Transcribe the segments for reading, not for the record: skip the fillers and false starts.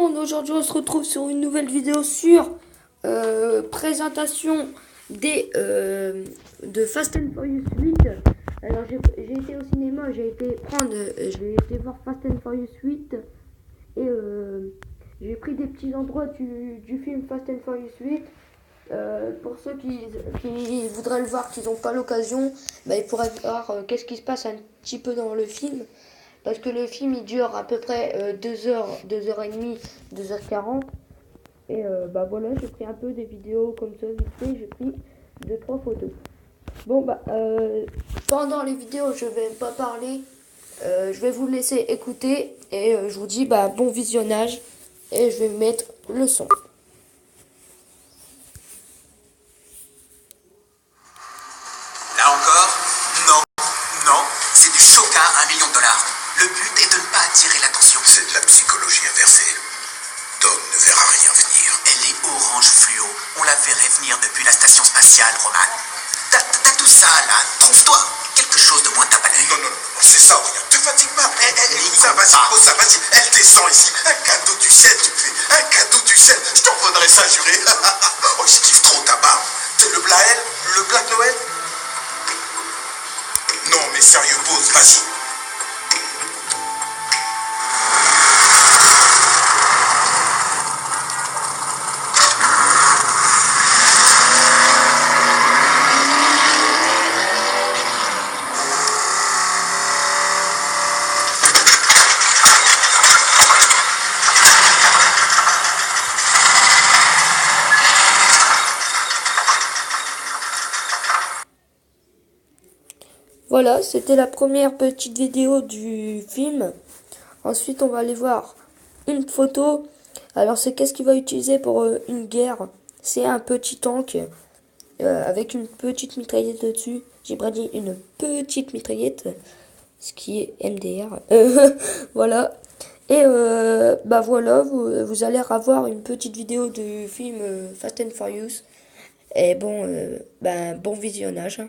monde, aujourd'hui on se retrouve sur une nouvelle vidéo sur présentation de Fast and Furious 8. Alors j'ai été au cinéma, j'ai été voir Fast and Furious 8 et j'ai pris des petits endroits du film Fast and Furious 8. Pour ceux qui voudraient le voir, qui n'ont pas l'occasion, ils pourraient voir qu'est-ce qui se passe un petit peu dans le film. Parce que le film il dure à peu près 2 heures, 2h30, 2h40. Et voilà, j'ai pris un peu des vidéos comme ça, vite fait, j'ai pris 2-3 photos. Bon pendant les vidéos je vais pas parler, je vais vous laisser écouter et je vous dis bon visionnage et je vais mettre le son. Là encore, non, c'est du choca à $1 million. Le but est de ne pas attirer l'attention. C'est de la psychologie inversée. Tom ne verra rien venir. Elle est orange fluo. On la verrait venir depuis la station spatiale, Roman. T'as tout ça, là. Trouve-toi quelque chose de moins tape à l'œil. Non, c'est ça, regarde. Te fatigue pas. Ça, vas-y. Elle descend ici. Un cadeau du ciel, tu me fais. Un cadeau du ciel. Je t'en redonnerai ça, juré. Oh, je kiffe trop ta barbe. T'es le Black Noël. Non, mais sérieux, pose, vas-y. Voilà, c'était la première petite vidéo du film. Ensuite, on va aller voir une photo. Alors, c'est qu'est-ce qu'il va utiliser pour une guerre? C'est un petit tank avec une petite mitraillette dessus. J'ai pas dit une petite mitraillette, ce qui est MDR. Voilà. Et voilà, vous allez avoir une petite vidéo du film Fast and Furious. Et bon visionnage.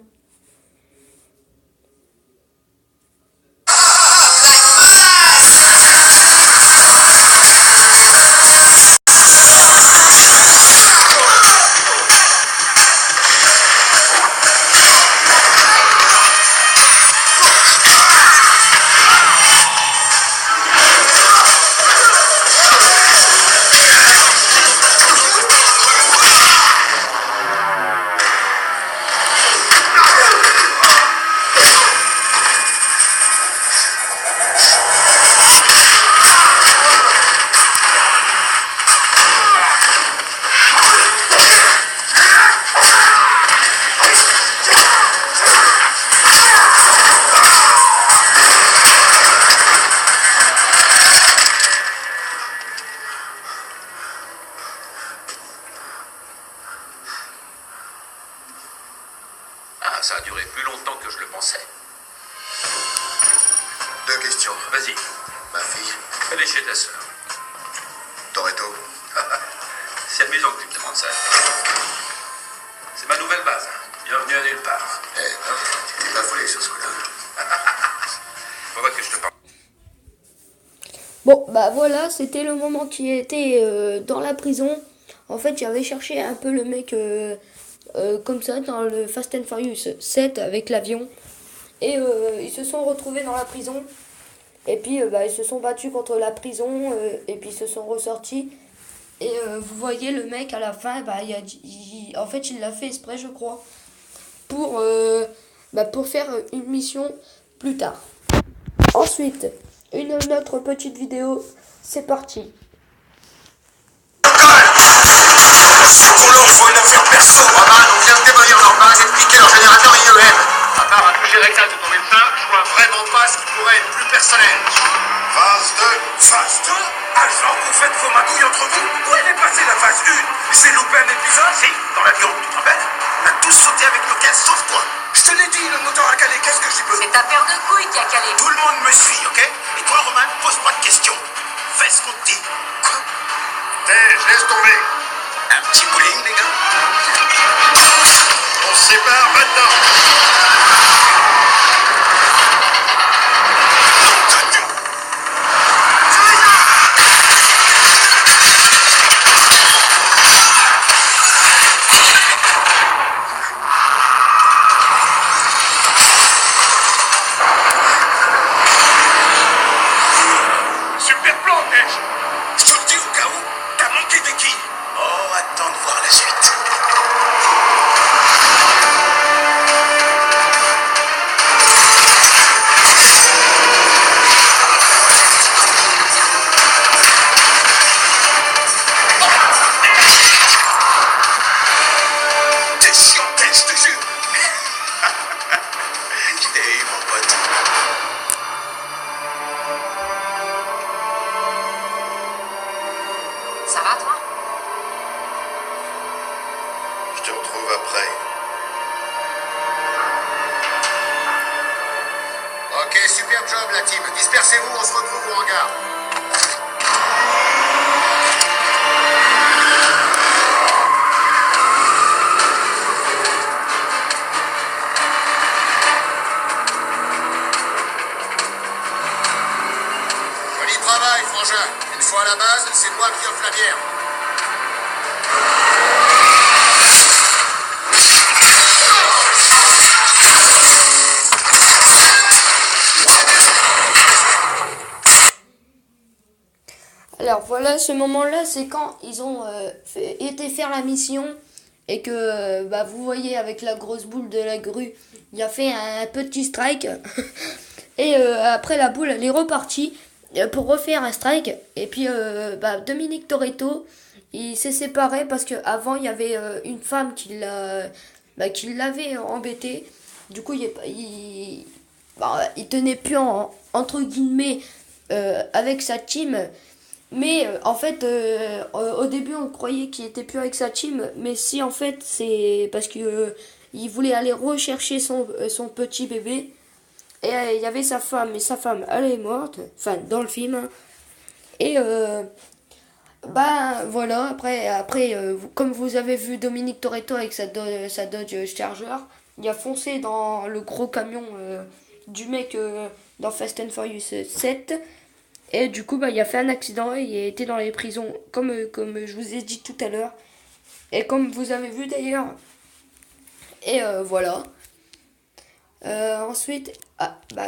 Ça a duré plus longtemps que je le pensais. 2 questions. Vas-y, Ma fille, elle est chez ta sœur. Toretto. C'est amusant que tu me demandes ça. C'est ma nouvelle base. Bienvenue à nulle part. T'es pas foulé sur ce coup-là. Faudrait que je te parle. Bon, voilà, c'était le moment qui était dans la prison. En fait, j'avais cherché un peu le mec comme ça dans le Fast and Furious 7 avec l'avion. Et ils se sont retrouvés dans la prison. Et puis, ils se sont battus contre la prison. Et puis, ils se sont ressortis. Et vous voyez, le mec, à la fin, en fait, il l'a fait exprès, je crois. Pour faire une mission plus tard. Ensuite, une autre petite vidéo. C'est parti. Pour l'eau, faut une affaire perso. Roman, on vient de démolir leur base et de piquer leur générateur IEM. À part un toucher rectal de ton médecin, je vois vraiment pas ce qui pourrait être plus personnel. Phase 2. Agent, vous faites vos magouilles entre vous. Où elle est passée la phase 1? J'ai loupé un épisode? Si, dans l'avion, tu te rappelles? On a tous sauté avec nos caisses, sauf toi. Je te l'ai dit, le moteur a calé, qu'est-ce que j'y peux? C'est ta paire de couilles qui a calé. Tout le monde me suit, ok? Et toi, Roman, pose pas de questions. Fais ce qu'on te dit. Quoi? Je laisse tomber. Un petit bowling, les gars? On se sépare maintenant. Blanc-Neige. Je te le dis au cas où, t'as manqué des quilles. Oh, attends de voir la suite. T'es chiant, je te jure. Je t'ai eu, mon pote. Ça va, toi? Je te retrouve après. Ok, super job la team. Dispersez-vous, on se retrouve au hangar. Joli travail, frangin. Une fois à la base, c'est moi qui offre la bière. Alors voilà, ce moment-là, c'est quand ils ont été faire la mission et que bah, vous voyez avec la grosse boule de la grue, il a fait un petit strike. Et après la boule, elle est repartie pour refaire un strike. Et puis bah, Dominique Toretto, il s'est séparé parce qu'avant il y avait une femme qui l'avait embêté. Du coup, il tenait plus entre guillemets avec sa team. Mais en fait, au début, on croyait qu'il était plus avec sa team. Mais si, en fait, c'est parce que il voulait aller rechercher son petit bébé. Et il y avait sa femme. Et sa femme, elle est morte. Enfin, dans le film. Hein. Et bah voilà. Après comme vous avez vu Dominique Toretto avec sa Dodge Charger, il a foncé dans le gros camion du mec dans Fast and Furious 7. Et du coup, bah, il a fait un accident et il a été dans les prisons, comme je vous ai dit tout à l'heure. Et comme vous avez vu d'ailleurs. Et voilà. Ensuite,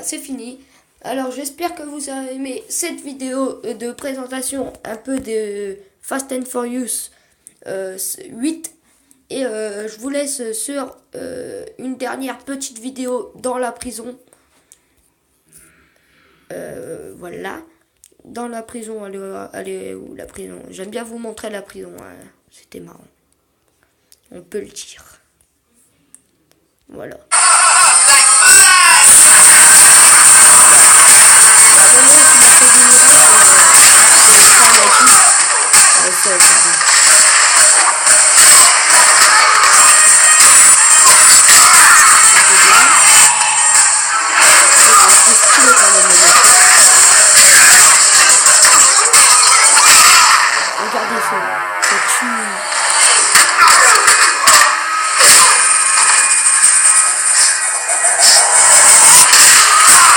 c'est fini. Alors, j'espère que vous avez aimé cette vidéo de présentation un peu de Fast and Furious 8. Et je vous laisse sur une dernière petite vidéo dans la prison. Voilà. Dans la prison, elle est où la prison? J'aime bien vous montrer la prison, hein. C'était marrant. On peut le dire. Voilà. Regardez ça, ça tue.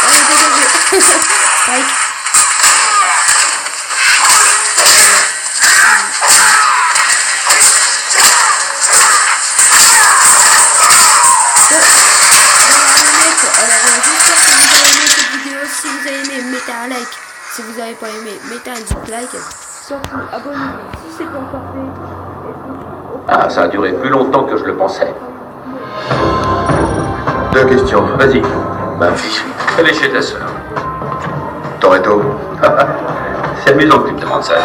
Allez, dégagez. Strike. Alors, j'espère que vous avez aimé cette vidéo. Si vous avez aimé, mettez un like. Si vous n'avez pas aimé, mettez un dislike. Surtout, abonnez-vous si c'est pas encore fait. Ah, ça a duré plus longtemps que je le pensais. Deux questions. Vas-y, Ma fille, elle est chez ta sœur. Toretto. C'est amusant que tu me demandes ça.